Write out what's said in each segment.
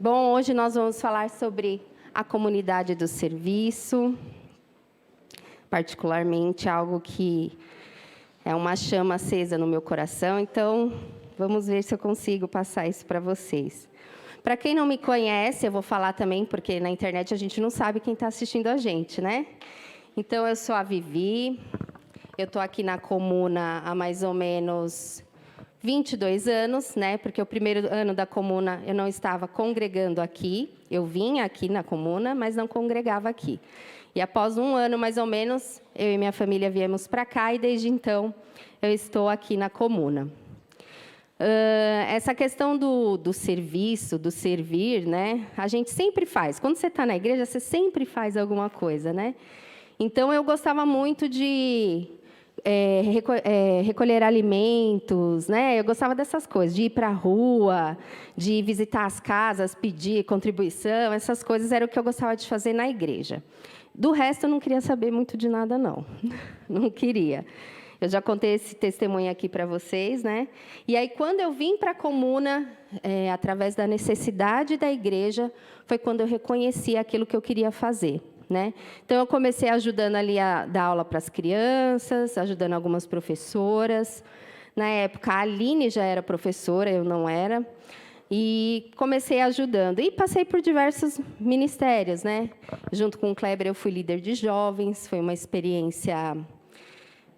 Bom, hoje nós vamos falar sobre a comunidade do serviço, particularmente algo que é uma chama acesa no meu coração, então vamos ver se eu consigo passar isso para vocês. Para quem não me conhece, eu vou falar também, porque na internet a gente não sabe quem está assistindo a gente, né? Então, eu sou a Vivi, eu estou aqui na comuna há mais ou menos 22 anos, né? Porque o primeiro ano da comuna eu não estava congregando aqui, eu vinha aqui na comuna, mas não congregava aqui. E após um ano, mais ou menos, eu e minha família viemos para cá e desde então eu estou aqui na comuna. Essa questão do serviço, do servir, né? A gente sempre faz. Quando você está na igreja, você sempre faz alguma coisa, né? Então, eu gostava muito de recolher alimentos, né? Eu gostava dessas coisas, de ir para a rua, de visitar as casas, pedir contribuição, essas coisas era o que eu gostava de fazer na igreja. Do resto, eu não queria saber muito de nada, não. Não queria. Eu já contei esse testemunho aqui para vocês, né? E aí, quando eu vim para a comuna, através da necessidade da igreja, foi quando eu reconheci aquilo que eu queria fazer. Né? Então, eu comecei ajudando ali a dar aula para as crianças, ajudando algumas professoras. Na época, a Aline já era professora, eu não era. E comecei ajudando. E passei por diversos ministérios. Né? Junto com o Kleber, eu fui líder de jovens. Foi uma experiência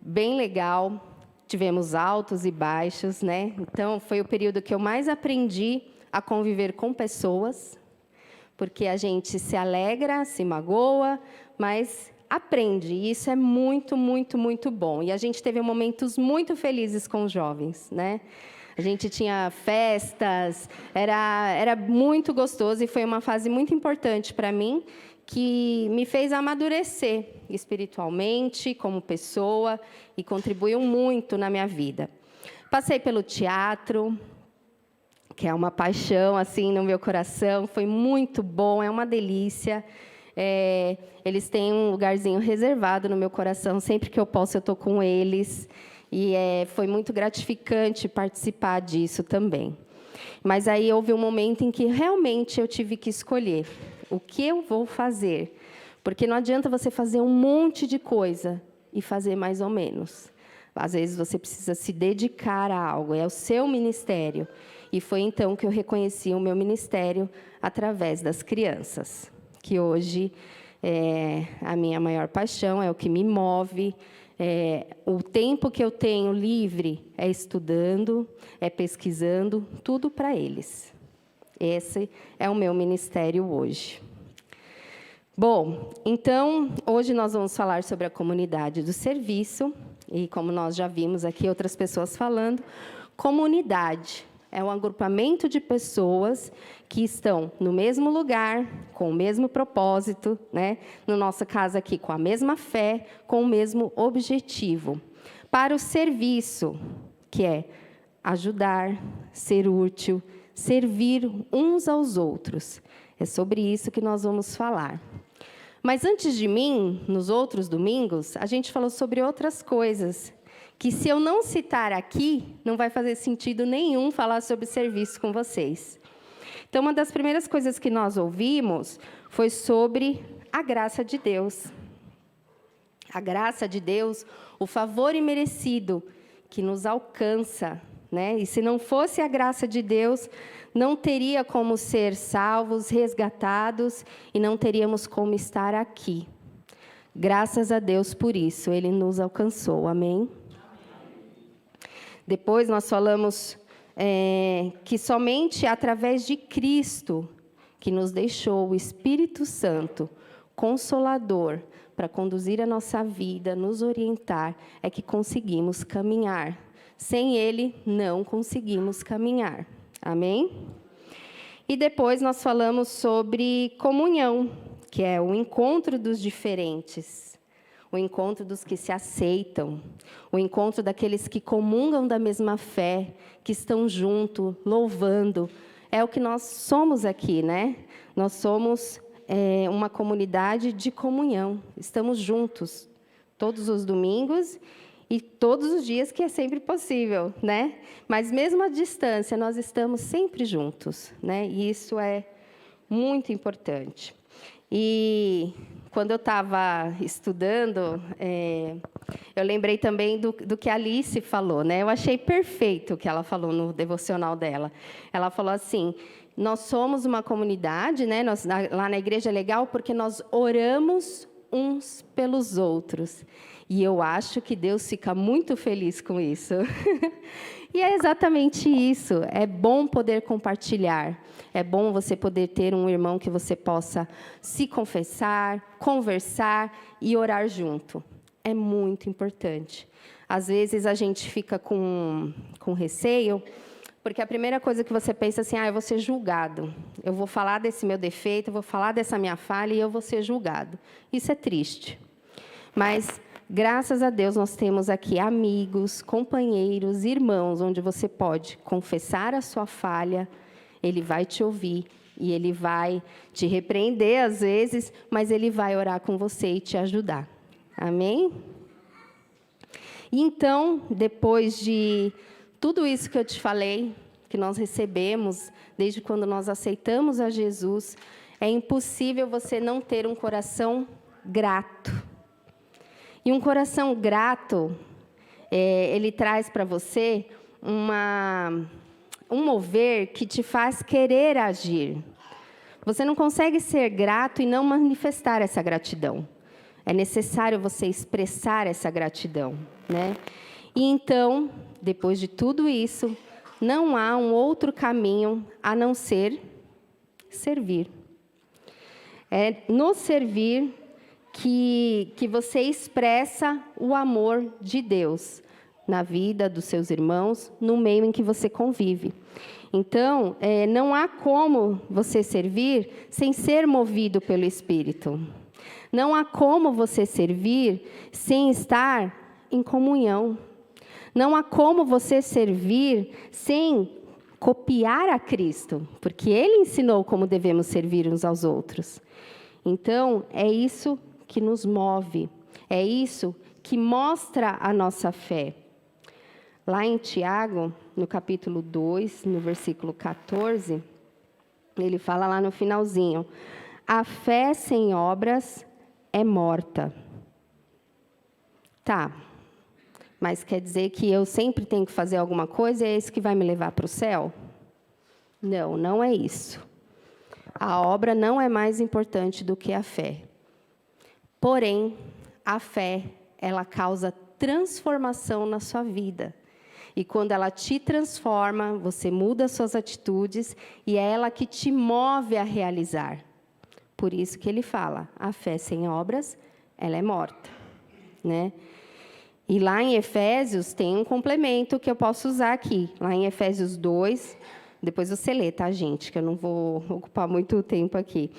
bem legal. Tivemos altos e baixos. Né? Então, foi o período que eu mais aprendi a conviver com pessoas, porque a gente se alegra, se magoa, mas aprende. E isso é muito, muito, muito bom. E a gente teve momentos muito felizes com os jovens, né? A gente tinha festas, era muito gostoso e foi uma fase muito importante para mim, que me fez amadurecer espiritualmente, como pessoa, e contribuiu muito na minha vida. Passei pelo teatro, que é uma paixão assim no meu coração, foi muito bom, é uma delícia. Eles têm um lugarzinho reservado no meu coração, sempre que eu posso eu estou com eles, e foi muito gratificante participar disso também. Mas aí houve um momento em que realmente eu tive que escolher o que eu vou fazer, porque não adianta você fazer um monte de coisa e fazer mais ou menos. Às vezes você precisa se dedicar a algo, é o seu ministério. E foi então que eu reconheci o meu ministério através das crianças, que hoje é a minha maior paixão, é o que me move. O tempo que eu tenho livre é estudando, é pesquisando, tudo para eles. Esse é o meu ministério hoje. Bom, então, hoje nós vamos falar sobre a comunidade do serviço, e como nós já vimos aqui outras pessoas falando, comunidade é um agrupamento de pessoas que estão no mesmo lugar, com o mesmo propósito, né? No nosso caso aqui, com a mesma fé, com o mesmo objetivo, para o serviço, que é ajudar, ser útil, servir uns aos outros. É sobre isso que nós vamos falar. Mas antes de mim, nos outros domingos, a gente falou sobre outras coisas, que se eu não citar aqui, não vai fazer sentido nenhum falar sobre serviço com vocês. Então, uma das primeiras coisas que nós ouvimos foi sobre a graça de Deus. A graça de Deus, o favor imerecido que nos alcança, né? E se não fosse a graça de Deus, não teria como ser salvos, resgatados, e não teríamos como estar aqui. Graças a Deus por isso, Ele nos alcançou. Amém? Depois nós falamos que somente através de Cristo, que nos deixou o Espírito Santo, Consolador, para conduzir a nossa vida, nos orientar, é que conseguimos caminhar. Sem Ele, não conseguimos caminhar. Amém? E depois nós falamos sobre comunhão, que é o encontro dos diferentes, o encontro dos que se aceitam, o encontro daqueles que comungam da mesma fé, que estão juntos, louvando. É o que nós somos aqui, né? Nós somos uma comunidade de comunhão, estamos juntos todos os domingos e todos os dias que é sempre possível, né? Mas mesmo à distância, nós estamos sempre juntos, né? E isso é Muito importante. E quando eu estava estudando, eu lembrei também do que a Alice falou, né? Eu achei perfeito o que ela falou no devocional dela. Ela falou assim: nós somos uma comunidade, né? Lá na igreja é legal porque nós oramos uns pelos outros. E eu acho que Deus fica muito feliz com isso. E é exatamente isso. É bom poder compartilhar. É bom você poder ter um irmão que você possa se confessar, conversar e orar junto. É muito importante. Às vezes a gente fica com receio, porque a primeira coisa que você pensa assim, eu vou ser julgado. Eu vou falar desse meu defeito, eu vou falar dessa minha falha e eu vou ser julgado. Isso é triste. Mas, graças a Deus, nós temos aqui amigos, companheiros, irmãos, onde você pode confessar a sua falha, ele vai te ouvir e ele vai te repreender às vezes, mas ele vai orar com você e te ajudar. Amém? E então, depois de tudo isso que eu te falei, que nós recebemos, desde quando nós aceitamos a Jesus, é impossível você não ter um coração grato. E um coração grato, ele traz para você um mover que te faz querer agir. Você não consegue ser grato e não manifestar essa gratidão. É necessário você expressar essa gratidão, né? E então, depois de tudo isso, não há um outro caminho a não ser servir. É no servir que você expressa o amor de Deus na vida dos seus irmãos, no meio em que você convive. Então, não há como você servir sem ser movido pelo Espírito. Não há como você servir sem estar em comunhão. Não há como você servir sem copiar a Cristo, porque Ele ensinou como devemos servir uns aos outros. Então, é isso que nos move, é isso que mostra a nossa fé. Lá em Tiago, no capítulo 2, no versículo 14, ele fala lá no finalzinho: a fé sem obras é morta. Tá, mas quer dizer que eu sempre tenho que fazer alguma coisa e é isso que vai me levar para o céu? Não, não é isso. A obra não é mais importante do que a fé. Porém, a fé, ela causa transformação na sua vida. E quando ela te transforma, você muda suas atitudes e é ela que te move a realizar. Por isso que ele fala, a fé sem obras, ela é morta, né? E lá em Efésios tem um complemento que eu posso usar aqui. Lá em Efésios 2, depois você lê, tá, gente? Que eu não vou ocupar muito tempo aqui.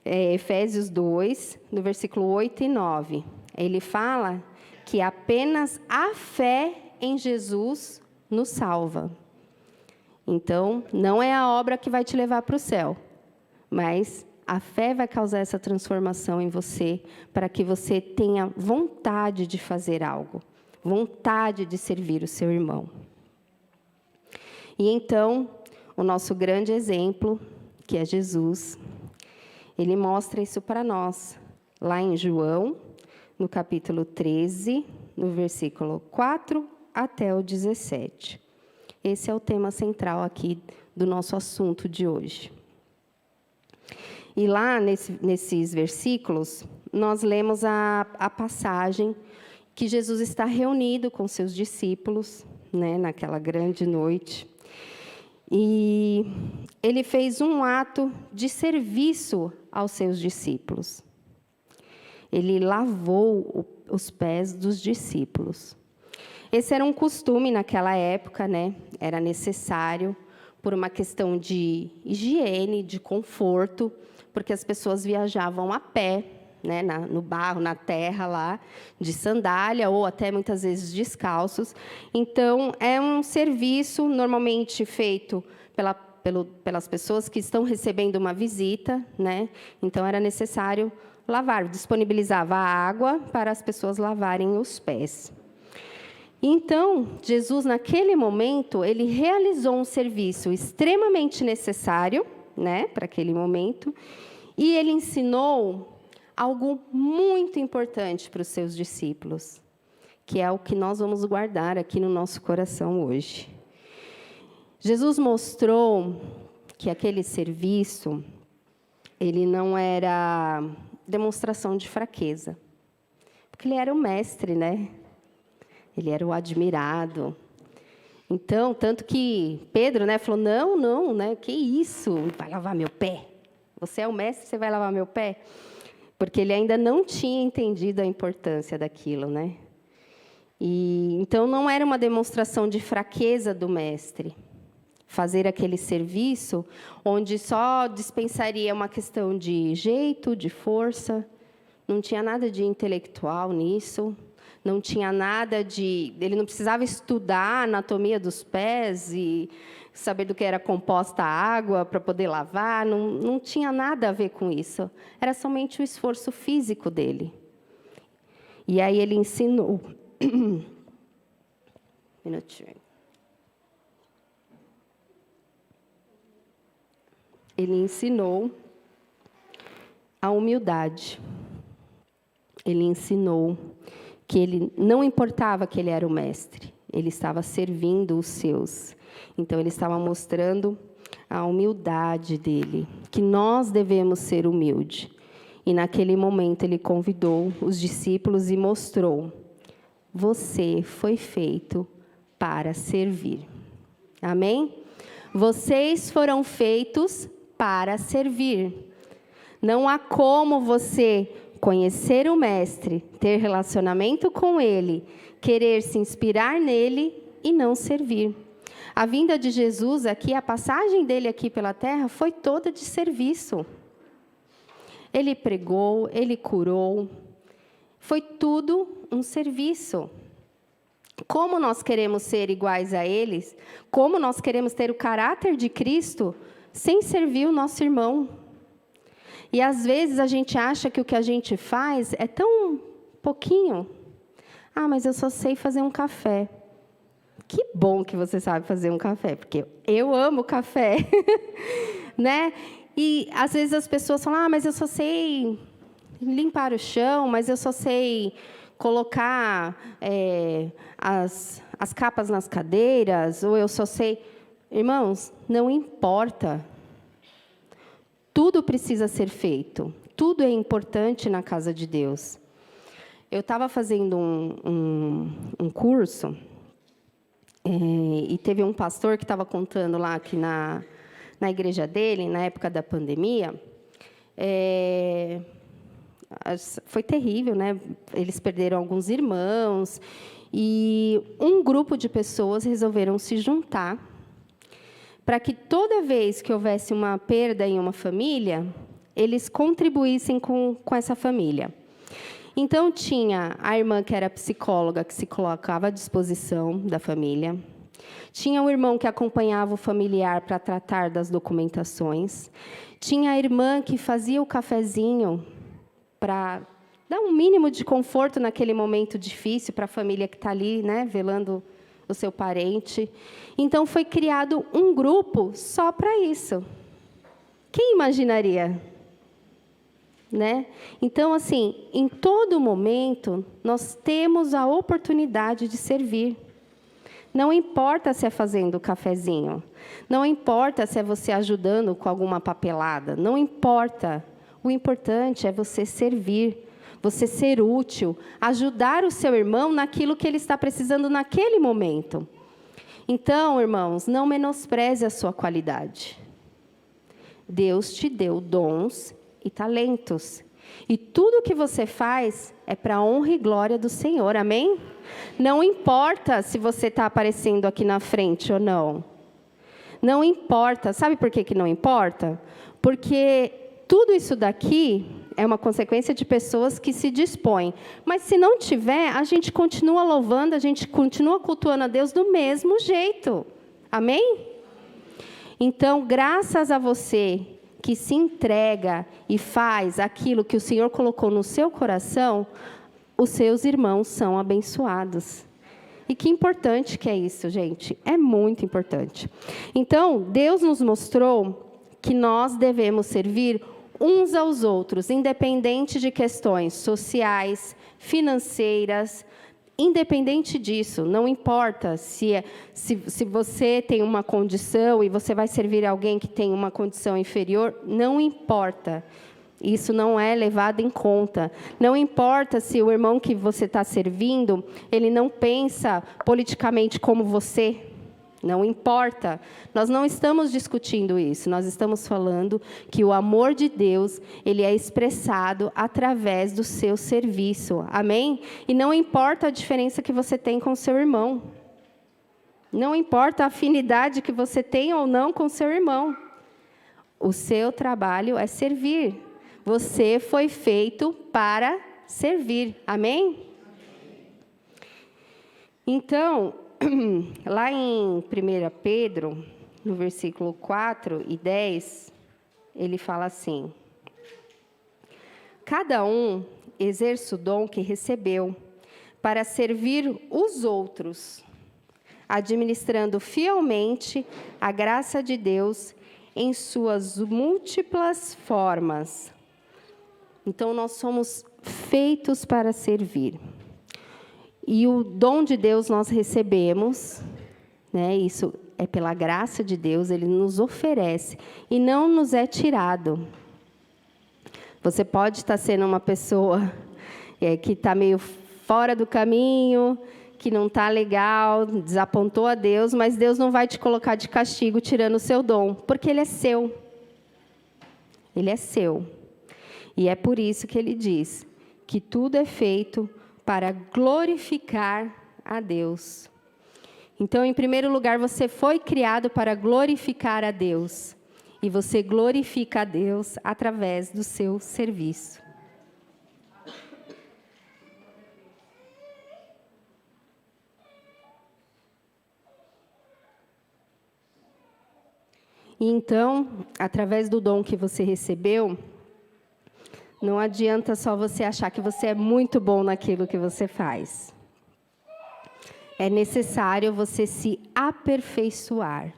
Efésios 2, no versículo 8 e 9. Ele fala que apenas a fé em Jesus nos salva. Então, não é a obra que vai te levar para o céu, mas a fé vai causar essa transformação em você, para que você tenha vontade de fazer algo, vontade de servir o seu irmão. E então, o nosso grande exemplo, que é Jesus, ele mostra isso para nós, lá em João, no capítulo 13, no versículo 4 até o 17. Esse é o tema central aqui do nosso assunto de hoje. E lá, nesses versículos, nós lemos a passagem que Jesus está reunido com seus discípulos, né, naquela grande noite. E ele fez um ato de serviço aos seus discípulos. Ele lavou os pés dos discípulos. Esse era um costume naquela época, né? Era necessário por uma questão de higiene, de conforto, porque as pessoas viajavam a pé, né, no barro, na terra lá, de sandália ou até muitas vezes descalços. Então, é um serviço normalmente feito pelas pessoas que estão recebendo uma visita, né? Então, era necessário lavar, disponibilizava água para as pessoas lavarem os pés. Então, Jesus, naquele momento, ele realizou um serviço extremamente necessário, né, para aquele momento. E ele ensinou algo muito importante para os seus discípulos, que é o que nós vamos guardar aqui no nosso coração hoje. Jesus mostrou que aquele serviço, ele não era demonstração de fraqueza, porque ele era o mestre, né? Ele era o admirado. Então, tanto que Pedro, né, falou, não, né, que isso? Vai lavar meu pé? Você é o mestre, você vai lavar meu pé? Porque ele ainda não tinha entendido a importância daquilo, né? E então não era uma demonstração de fraqueza do mestre fazer aquele serviço onde só dispensaria uma questão de jeito, de força, não tinha nada de intelectual nisso, não tinha nada de... Ele não precisava estudar a anatomia dos pés e saber do que era composta a água para poder lavar, não tinha nada a ver com isso. Era somente o esforço físico dele. E aí ele ensinou... Minutinho. Ele ensinou a humildade. Ele ensinou que ele não importava que ele era o mestre, ele estava servindo os seus. Então, ele estava mostrando a humildade dele, que nós devemos ser humildes. E, naquele momento, ele convidou os discípulos e mostrou: você foi feito para servir. Amém? Vocês foram feitos para servir. Não há como você conhecer o mestre, ter relacionamento com ele, querer se inspirar nele e não servir. A vinda de Jesus aqui, a passagem dele aqui pela terra foi toda de serviço. Ele pregou, ele curou, foi tudo um serviço. Como nós queremos ser iguais a eles, como nós queremos ter o caráter de Cristo, sem servir o nosso irmão. E, às vezes, a gente acha que o que a gente faz é tão pouquinho. Ah, mas eu só sei fazer um café. Que bom que você sabe fazer um café, porque eu amo café. Né? E, às vezes, as pessoas falam, mas eu só sei limpar o chão, mas eu só sei colocar as capas nas cadeiras, ou eu só sei... Irmãos, não importa. Tudo precisa ser feito. Tudo é importante na casa de Deus. Eu estava fazendo um curso, e teve um pastor que estava contando lá que na igreja dele, na época da pandemia, foi terrível, né? Eles perderam alguns irmãos, e um grupo de pessoas resolveram se juntar para que toda vez que houvesse uma perda em uma família, eles contribuíssem com essa família. Então, tinha a irmã que era psicóloga, que se colocava à disposição da família. Tinha o irmão que acompanhava o familiar para tratar das documentações. Tinha a irmã que fazia o cafezinho para dar um mínimo de conforto naquele momento difícil para a família que está ali, né, velando o seu parente. Então, foi criado um grupo só para isso. Quem imaginaria? Né? Então, assim, em todo momento, nós temos a oportunidade de servir. Não importa se é fazendo o cafezinho, não importa se é você ajudando com alguma papelada, não importa. O importante é você servir, você ser útil, ajudar o seu irmão naquilo que ele está precisando naquele momento. Então, irmãos, não menospreze a sua qualidade. Deus te deu dons e talentos. E tudo que você faz é para a honra e glória do Senhor, amém? Não importa se você está aparecendo aqui na frente ou não. Não importa. Sabe por que não importa? Porque tudo isso daqui é uma consequência de pessoas que se dispõem. Mas se não tiver, a gente continua louvando, a gente continua cultuando a Deus do mesmo jeito. Amém? Então, graças a você que se entrega e faz aquilo que o Senhor colocou no seu coração, os seus irmãos são abençoados. E que importante que é isso, gente. É muito importante. Então, Deus nos mostrou que nós devemos servir uns aos outros, independente de questões sociais, financeiras, independente disso, não importa se você tem uma condição e você vai servir alguém que tem uma condição inferior, não importa. Isso não é levado em conta. Não importa se o irmão que você está servindo, ele não pensa politicamente como você. Não importa. Nós não estamos discutindo isso. Nós estamos falando que o amor de Deus, ele é expressado através do seu serviço. Amém? E não importa a diferença que você tem com o seu irmão. Não importa a afinidade que você tem ou não com o seu irmão. O seu trabalho é servir. Você foi feito para servir. Amém? Então, lá em 1 Pedro, no versículo 4 e 10, ele fala assim: cada um exerce o dom que recebeu para servir os outros, administrando fielmente a graça de Deus em suas múltiplas formas. Então, nós somos feitos para servir. E o dom de Deus nós recebemos, né? Isso é pela graça de Deus, Ele nos oferece e não nos é tirado. Você pode estar sendo uma pessoa que está meio fora do caminho, que não está legal, desapontou a Deus, mas Deus não vai te colocar de castigo tirando o seu dom, porque Ele é seu. Ele é seu. E é por isso que Ele diz que tudo é feito para glorificar a Deus. Então, em primeiro lugar, você foi criado para glorificar a Deus. E você glorifica a Deus através do seu serviço. E então, através do dom que você recebeu, não adianta só você achar que você é muito bom naquilo que você faz. É necessário você se aperfeiçoar.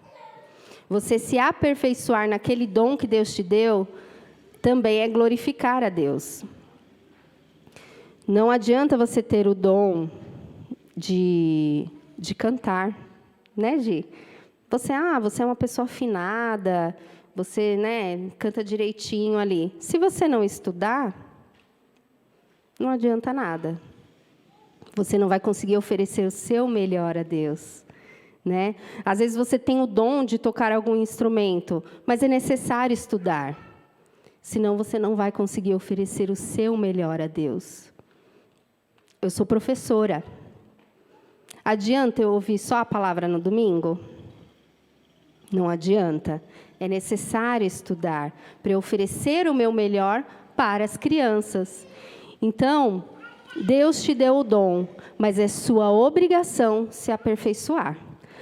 Você se aperfeiçoar naquele dom que Deus te deu, também é glorificar a Deus. Não adianta você ter o dom de cantar, né, Gi? Você é uma pessoa afinada, você, né, canta direitinho ali. Se você não estudar, não adianta nada. Você não vai conseguir oferecer o seu melhor a Deus, né? Às vezes você tem o dom de tocar algum instrumento, mas é necessário estudar. Senão você não vai conseguir oferecer o seu melhor a Deus. Eu sou professora. Adianta eu ouvir só a palavra no domingo? Não adianta. É necessário estudar para eu oferecer o meu melhor para as crianças. Então, Deus te deu o dom, mas é sua obrigação se aperfeiçoar,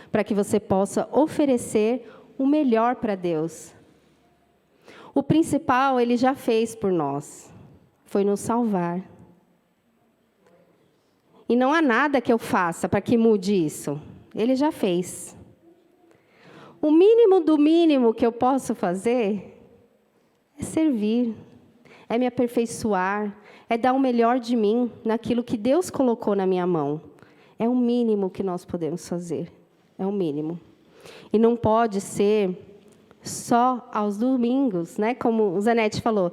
para que você possa oferecer o melhor para Deus. O principal, Ele já fez por nós, foi nos salvar. E não há nada que eu faça para que mude isso. Ele já fez. O mínimo do mínimo que eu posso fazer é servir, é me aperfeiçoar, é dar o melhor de mim naquilo que Deus colocou na minha mão. É o mínimo que nós podemos fazer, é o mínimo. E não pode ser só aos domingos, né? Como o Zanetti falou.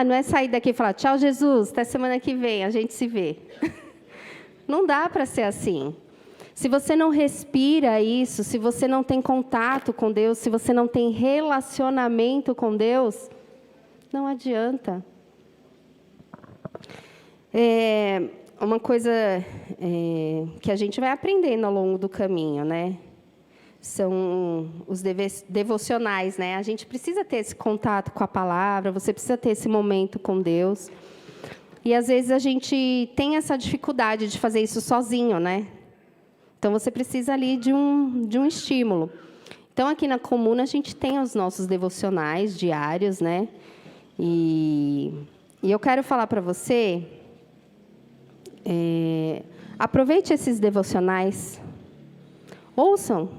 Não é sair daqui e falar, tchau, Jesus, até semana que vem, a gente se vê. Não dá para ser assim. Se você não respira isso, se você não tem contato com Deus, se você não tem relacionamento com Deus, não adianta. Uma coisa que a gente vai aprendendo ao longo do caminho, né? São os devocionais, né? A gente precisa ter esse contato com a palavra, você precisa ter esse momento com Deus. E, às vezes, a gente tem essa dificuldade de fazer isso sozinho, né? Então, você precisa ali de um estímulo. Então, aqui na Comuna, a gente tem os nossos devocionais diários, né? E eu quero falar para você, aproveite esses devocionais, ouçam.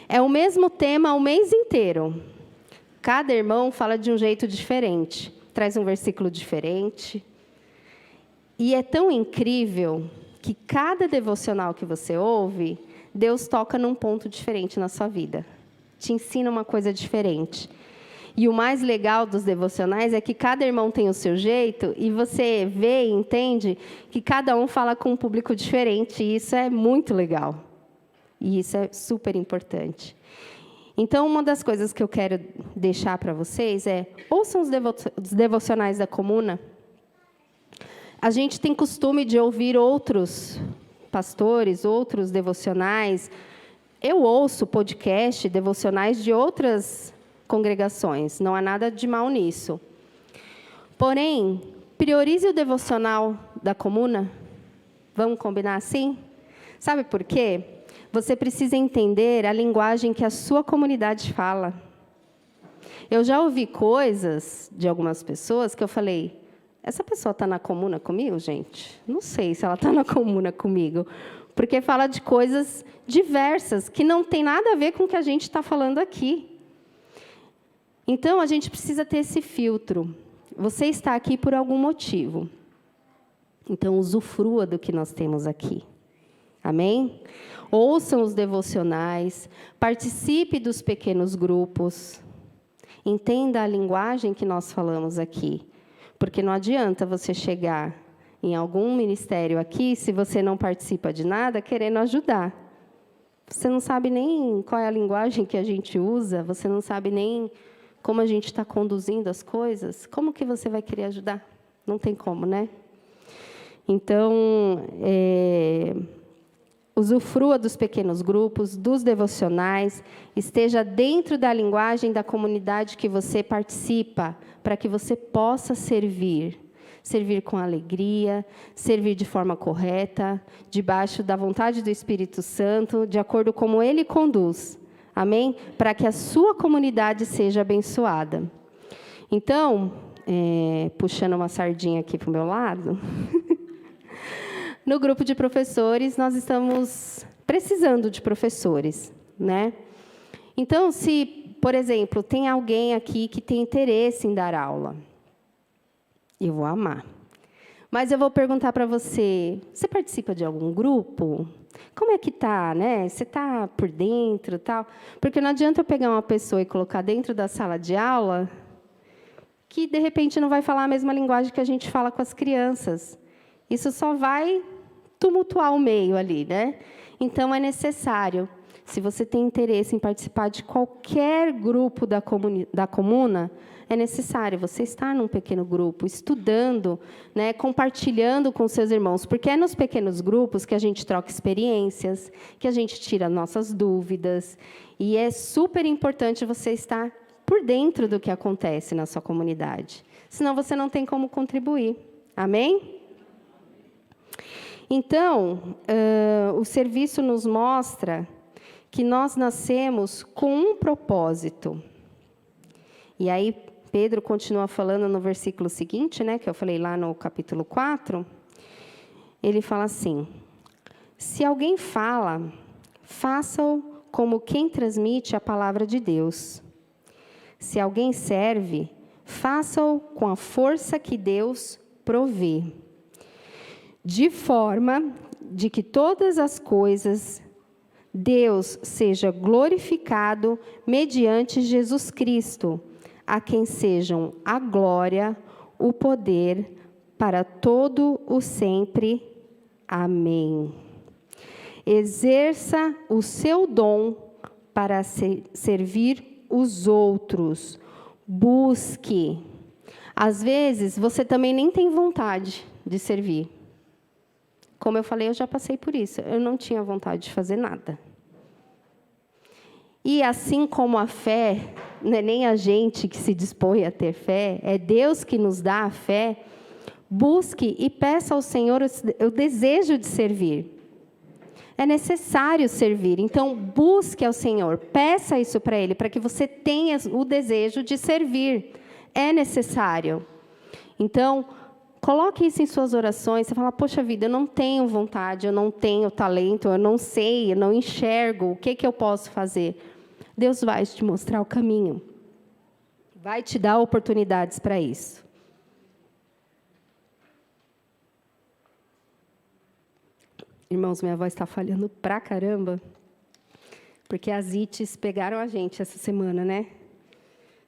É o mesmo tema o mês inteiro. Cada irmão fala de um jeito diferente, traz um versículo diferente. E é tão incrível que cada devocional que você ouve, Deus toca num ponto diferente na sua vida. Te ensina uma coisa diferente. E o mais legal dos devocionais é que cada irmão tem o seu jeito e você vê e entende que cada um fala com um público diferente. E isso é muito legal. E isso é super importante. Então, uma das coisas que eu quero deixar para vocês é, ouçam os devocionais da Comuna. A gente tem costume de ouvir outros pastores, outros devocionais. Eu ouço podcast, devocionais de outras congregações. Não há nada de mal nisso. Porém, priorize o devocional da Comuna. Vamos combinar assim? Sabe por quê? Você precisa entender a linguagem que a sua comunidade fala. Eu já ouvi coisas de algumas pessoas que eu falei, essa pessoa está na Comuna comigo, gente? Não sei se ela está na Comuna comigo. Porque fala de coisas diversas, que não tem nada a ver com o que a gente está falando aqui. Então, a gente precisa ter esse filtro. Você está aqui por algum motivo. Então, usufrua do que nós temos aqui. Amém? Ouçam os devocionais, participe dos pequenos grupos, entenda a linguagem que nós falamos aqui. Porque não adianta você chegar em algum ministério aqui, se você não participa de nada, querendo ajudar. Você não sabe nem qual é a linguagem que a gente usa, você não sabe nem como a gente está conduzindo as coisas, como que você vai querer ajudar? Não tem como, né? Então, usufrua dos pequenos grupos, dos devocionais, esteja dentro da linguagem da comunidade que você participa, para que você possa servir. Servir com alegria, servir de forma correta, debaixo da vontade do Espírito Santo, de acordo com como Ele conduz. Amém? Para que a sua comunidade seja abençoada. Então, puxando uma sardinha aqui para o meu lado, no grupo de professores, nós estamos precisando de professores, né? Então, se, por exemplo, tem alguém aqui que tem interesse em dar aula, eu vou amar. Mas eu vou perguntar para você, você participa de algum grupo? Como é que está, né? Você está por dentro, tal? Porque não adianta eu pegar uma pessoa e colocar dentro da sala de aula que, de repente, não vai falar a mesma linguagem que a gente fala com as crianças. Isso só vai tumultuar o meio ali, né? Então, é necessário, se você tem interesse em participar de qualquer grupo da comuna, é necessário você estar num pequeno grupo, estudando, né, compartilhando com seus irmãos, porque é nos pequenos grupos que a gente troca experiências, que a gente tira nossas dúvidas, e é super importante você estar por dentro do que acontece na sua comunidade, senão você não tem como contribuir. Amém? Então, o serviço nos mostra que nós nascemos com um propósito. E aí, Pedro continua falando no versículo seguinte, né, que eu falei lá no capítulo 4, ele fala assim, se alguém fala, faça-o como quem transmite a palavra de Deus. Se alguém serve, faça-o com a força que Deus provê, de forma de que todas as coisas Deus seja glorificado mediante Jesus Cristo, a quem sejam a glória, o poder, para todo o sempre. Amém. Exerça o seu dom para servir os outros. Busque. Às vezes, você também nem tem vontade de servir. Como eu falei, eu já passei por isso. Eu não tinha vontade de fazer nada. E assim como a fé, não é nem a gente que se dispõe a ter fé, é Deus que nos dá a fé, busque e peça ao Senhor o desejo de servir. É necessário servir, então busque ao Senhor, peça isso para Ele, para que você tenha o desejo de servir. É necessário. Então, coloque isso em suas orações, você fala, poxa vida, eu não tenho vontade, eu não tenho talento, eu não sei, eu não enxergo, o que eu posso fazer? Deus vai te mostrar o caminho. Vai te dar oportunidades para isso. Irmãos, minha voz está falhando pra caramba, porque as ites pegaram a gente essa semana, né?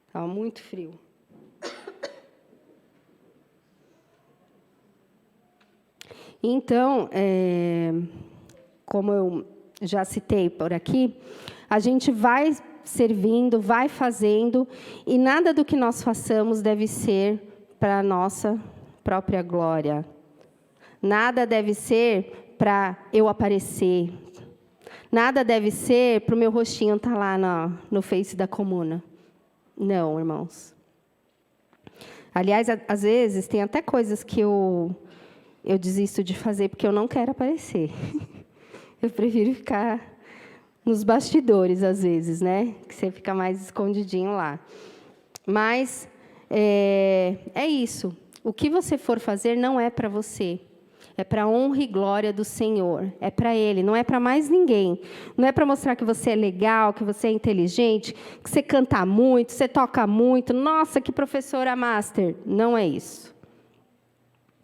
Estava muito frio. Então, como eu já citei por aqui, a gente vai servindo, vai fazendo, e nada do que nós façamos deve ser para a nossa própria glória. Nada deve ser para eu aparecer. Nada deve ser para o meu rostinho estar lá no Face da comuna. Não, irmãos. Aliás, às vezes, tem até coisas que eu desisto de fazer porque eu não quero aparecer. Eu prefiro ficar nos bastidores, às vezes, né? Que você fica mais escondidinho lá. Mas é isso. O que você for fazer não é para você. É para a honra e glória do Senhor. É para Ele, não é para mais ninguém. Não é para mostrar que você é legal, que você é inteligente, que você canta muito, você toca muito. Nossa, que professora master. Não é isso.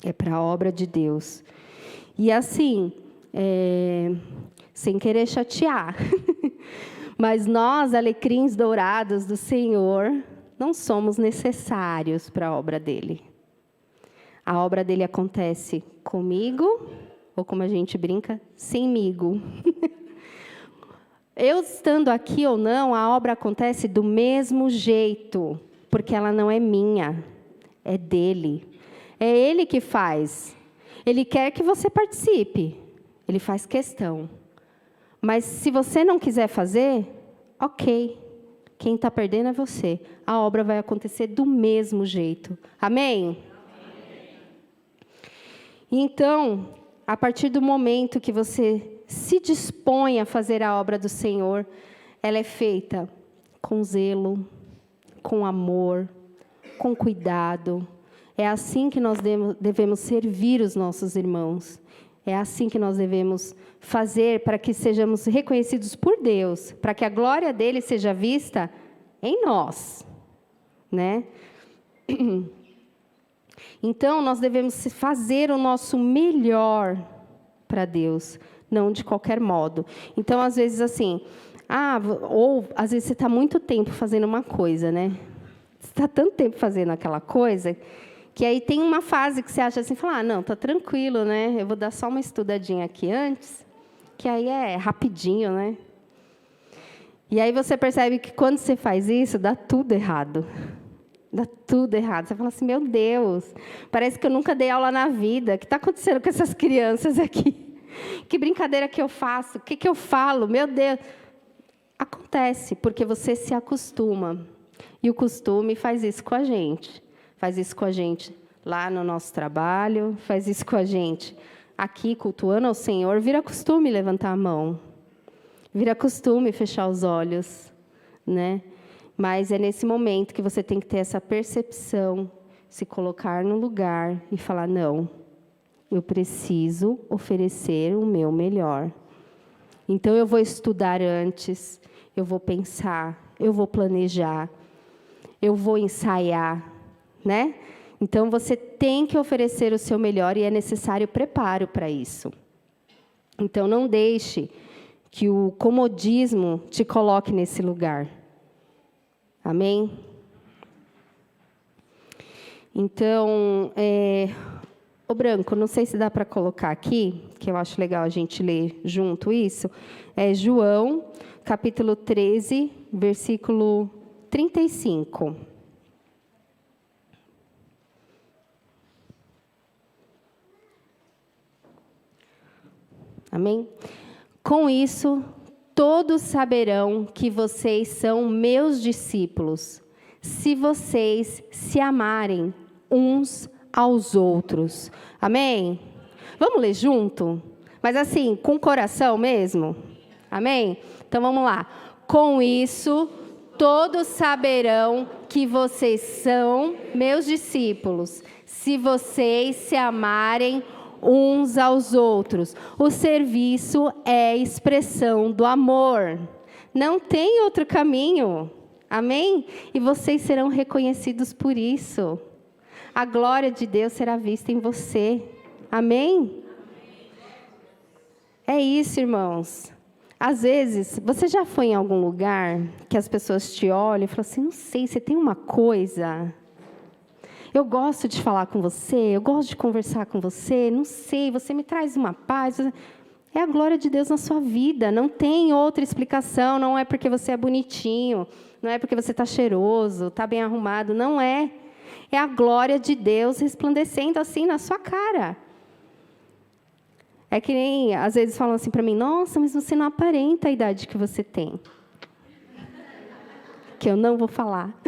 É para a obra de Deus. E assim, sem querer chatear, mas nós, alecrins dourados do Senhor, não somos necessários para a obra dEle. A obra dEle acontece comigo, ou como a gente brinca, semigo. Eu estando aqui ou não, a obra acontece do mesmo jeito, porque ela não é minha, é dEle. É Ele que faz. Ele quer que você participe. Ele faz questão. Mas se você não quiser fazer, ok. Quem está perdendo é você. A obra vai acontecer do mesmo jeito. Amém? Então, a partir do momento que você se dispõe a fazer a obra do Senhor, ela é feita com zelo, com amor, com cuidado. É assim que nós devemos servir os nossos irmãos. É assim que nós devemos fazer para que sejamos reconhecidos por Deus, para que a glória dele seja vista em nós, né? Então, nós devemos fazer o nosso melhor para Deus, não de qualquer modo. Então, às vezes, assim, ou às vezes você está muito tempo fazendo uma coisa, né? Você está tanto tempo fazendo aquela coisa, que aí tem uma fase que você acha assim, fala, não, está tranquilo, né? Eu vou dar só uma estudadinha aqui antes, que aí é rapidinho, né? E aí você percebe que quando você faz isso, dá tudo errado. Dá tudo errado. Você fala assim, meu Deus, parece que eu nunca dei aula na vida. O que está acontecendo com essas crianças aqui? Que brincadeira que eu faço? O que eu falo? Meu Deus. Acontece, porque você se acostuma. E o costume faz isso com a gente. Faz isso com a gente lá no nosso trabalho, faz isso com a gente aqui, cultuando ao Senhor. Vira costume levantar a mão. Vira costume fechar os olhos, né? Mas é nesse momento que você tem que ter essa percepção, se colocar no lugar e falar, não, eu preciso oferecer o meu melhor. Então, eu vou estudar antes, eu vou pensar, eu vou planejar, eu vou ensaiar, né? Então, você tem que oferecer o seu melhor e é necessário preparo para isso. Então, não deixe que o comodismo te coloque nesse lugar. Amém? Então, o branco, não sei se dá para colocar aqui, que eu acho legal a gente ler junto isso, é João, capítulo 13, versículo 35. Amém? Com isso, todos saberão que vocês são meus discípulos, se vocês se amarem uns aos outros. Amém? Vamos ler junto? Mas assim, com o coração mesmo? Amém? Então vamos lá. Com isso, todos saberão que vocês são meus discípulos, se vocês se amarem uns aos outros. O serviço é expressão do amor. Não tem outro caminho. Amém? E vocês serão reconhecidos por isso. A glória de Deus será vista em você. Amém? É isso, irmãos. Às vezes, você já foi em algum lugar que as pessoas te olham e falam assim, não sei, você tem uma coisa... Eu gosto de falar com você, eu gosto de conversar com você, não sei, você me traz uma paz. É a glória de Deus na sua vida, não tem outra explicação, não é porque você é bonitinho, não é porque você está cheiroso, está bem arrumado, não é. É a glória de Deus resplandecendo assim na sua cara. É que nem, às vezes falam assim para mim, nossa, mas você não aparenta a idade que você tem. Que eu não vou falar.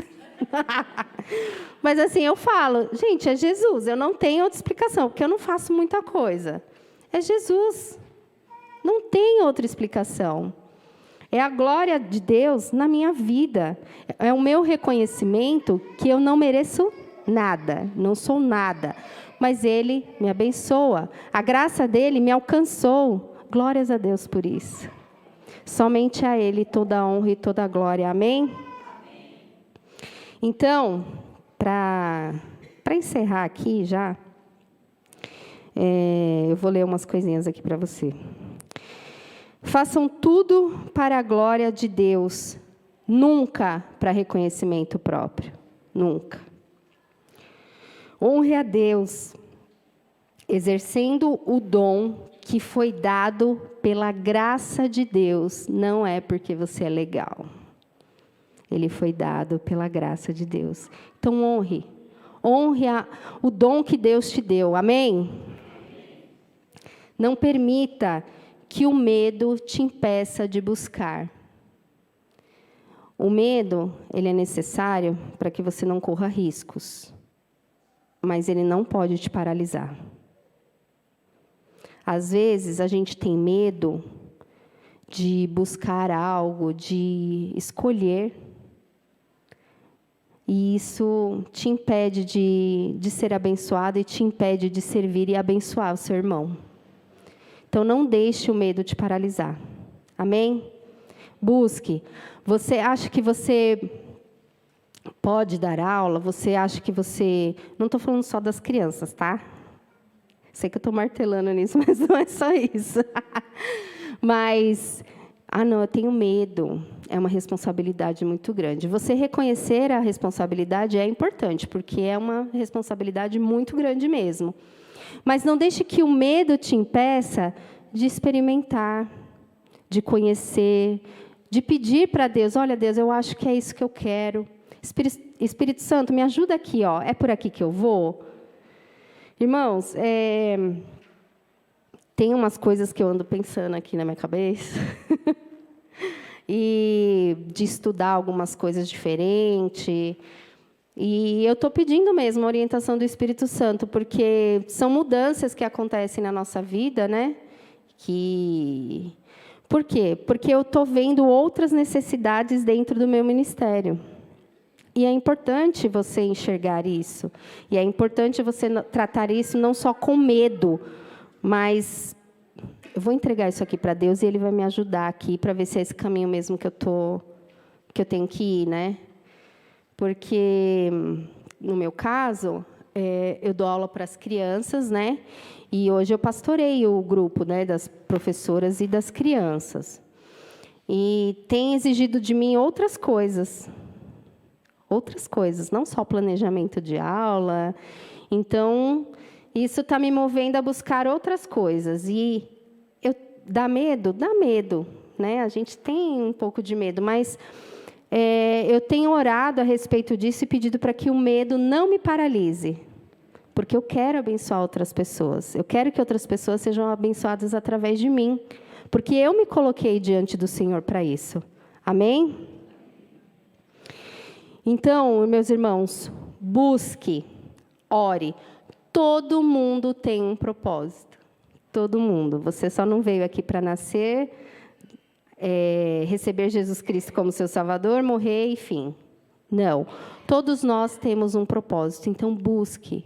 Mas assim, eu falo, gente, é Jesus, eu não tenho outra explicação, porque eu não faço muita coisa. É Jesus. Não tem outra explicação. É a glória de Deus na minha vida. É o meu reconhecimento que eu não mereço nada, não sou nada. Mas Ele me abençoa. A graça dEle me alcançou. Glórias a Deus por isso. Somente a Ele toda a honra e toda a glória. Amém? Então, para encerrar aqui já, eu vou ler umas coisinhas aqui para você. Façam tudo para a glória de Deus, nunca para reconhecimento próprio, nunca. Honre a Deus, exercendo o dom que foi dado pela graça de Deus, não é porque você é legal. Ele foi dado pela graça de Deus. Então, honre o dom que Deus te deu. Amém? Não permita que o medo te impeça de buscar. O medo, ele é necessário para que você não corra riscos. Mas ele não pode te paralisar. Às vezes, a gente tem medo de buscar algo, de escolher. E isso te impede de ser abençoado e te impede de servir e abençoar o seu irmão. Então, não deixe o medo te paralisar. Amém? Busque. Você acha que você pode dar aula? Você acha que você... Não estou falando só das crianças, tá? Sei que eu estou martelando nisso, mas não é só isso. Mas... não, eu tenho medo. É uma responsabilidade muito grande. Você reconhecer a responsabilidade é importante, porque é uma responsabilidade muito grande mesmo. Mas não deixe que o medo te impeça de experimentar, de conhecer, de pedir para Deus, olha, Deus, eu acho que é isso que eu quero. Espírito Santo, me ajuda aqui, ó. É por aqui que eu vou? Irmãos, tem umas coisas que eu ando pensando aqui na minha cabeça. E de estudar algumas coisas diferentes. E eu estou pedindo mesmo a orientação do Espírito Santo, porque são mudanças que acontecem na nossa vida, né? Por quê? Porque eu estou vendo outras necessidades dentro do meu ministério. E é importante você enxergar isso. E é importante você tratar isso não só com medo, mas... Eu vou entregar isso aqui para Deus e Ele vai me ajudar aqui para ver se é esse caminho mesmo que eu tenho que ir, né? Porque, no meu caso, eu dou aula para as crianças, né? E hoje eu pastoreio o grupo, né, das professoras e das crianças. E tem exigido de mim outras coisas, não só planejamento de aula. Então, isso está me movendo a buscar outras coisas. E dá medo, né? A gente tem um pouco de medo, mas eu tenho orado a respeito disso e pedido para que o medo não me paralise, porque eu quero abençoar outras pessoas. Eu quero que outras pessoas sejam abençoadas através de mim, porque eu me coloquei diante do Senhor para isso. Amém? Então, meus irmãos, busque, ore. Todo mundo tem um propósito. Todo mundo. Você só não veio aqui para nascer, receber Jesus Cristo como seu Salvador, morrer e fim. Não. Todos nós temos um propósito. Então, busque.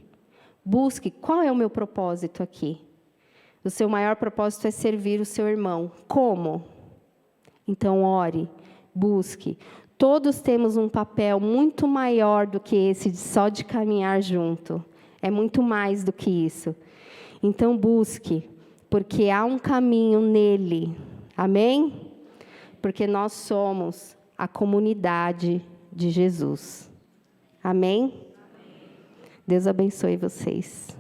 Busque. Qual é o meu propósito aqui? O seu maior propósito é servir o seu irmão. Como? Então, ore. Busque. Todos temos um papel muito maior do que esse só de caminhar junto. É muito mais do que isso. Então, busque, porque há um caminho nele. Amém? Porque nós somos a comunidade de Jesus. Amém? Deus abençoe vocês.